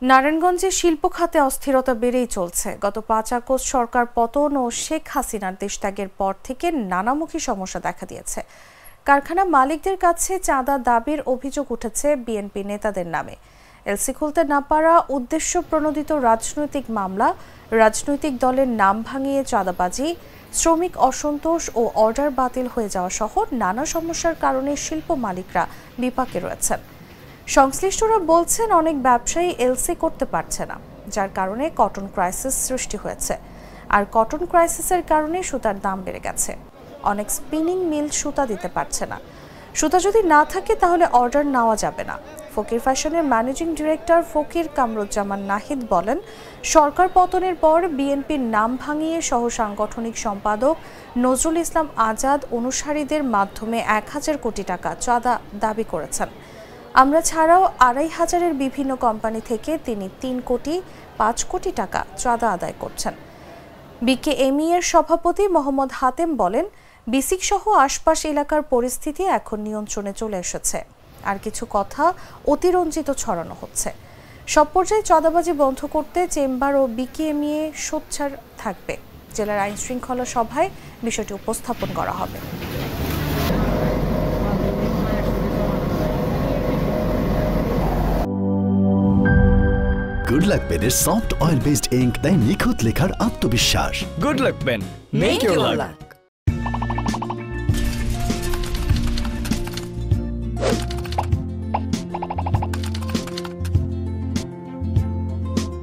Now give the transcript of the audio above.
নারায়ণগঞ্জে শিল্প খাতে অস্থিরতা বেড়েই চলছে। গত ৫ আগস্ট সরকার পতন ও শেখ হাসিনার দেশত্যাগের পর থেকে নানামুখী সমস্যা দেখা দিয়েছে। কারখানা মালিকদের কাছে চাঁদা দাবির অভিযোগ উঠেছে বিএনপি নেতাদের নামে। এলসি খুলতে না পারা, উদ্দেশ্য প্রণোদিত রাজনৈতিক মামলা, রাজনৈতিক দলের নাম ভাঙিয়ে চাঁদাবাজি, শ্রমিক অসন্তোষ ও অর্ডার বাতিল হয়ে যাওয়া সহ নানা সমস্যার কারণে শিল্প মালিকরা বিপাকে রয়েছেন। সংশ্লিষ্টরা বলছেন অনেক ব্যবসায়ী এলসি করতে পারছে না, যার কারণে কটন ক্রাইসিস সৃষ্টি হয়েছে। আর কটন ক্রাইসিসের কারণে সুতার দাম বেড়ে গেছে। অনেক স্পিনিং মিল সুতা দিতে পারছে না। সুতা যদি না থাকে তাহলে অর্ডার নেওয়া যাবে না। ফকির ফ্যাশনের ম্যানেজিং ডিরেক্টর ফকির কামরুজ্জামান নাহিদ বলেন, সরকার পতনের পর বিএনপির নাম ভাঙিয়ে সহ সাংগঠনিক সম্পাদক নজরুল ইসলাম আজাদ অনুসারীদের মাধ্যমে ১,০০০ কোটি টাকা চাঁদা দাবি করেছেন। আমরা ছাড়াও ২,৫০০-এর বিভিন্ন কোম্পানি থেকে তিনি ৩ কোটি ৫ কোটি টাকা চাঁদা আদায় করছেন। বিকেএমই এর সভাপতি মোহাম্মদ হাতেম বলেন, বিসিক সহ আশপাশ এলাকার পরিস্থিতি এখন নিয়ন্ত্রণে চলে এসেছে। আর কিছু কথা অতিরঞ্জিত ছড়ানো হচ্ছে। সব পর্যায়ে চাঁদাবাজি বন্ধ করতে চেম্বার ও বিকেএমই সোচ্চার থাকবে। জেলার আইন শৃঙ্খলা সভায় বিষয়টি উপস্থাপন করা হবে। গুড লাক পেনের সফট অয়েল বেসড ইঙ্ক দেয় নিখুঁত লেখার আত্মবিশ্বাস। Good luck pen, make your lakh.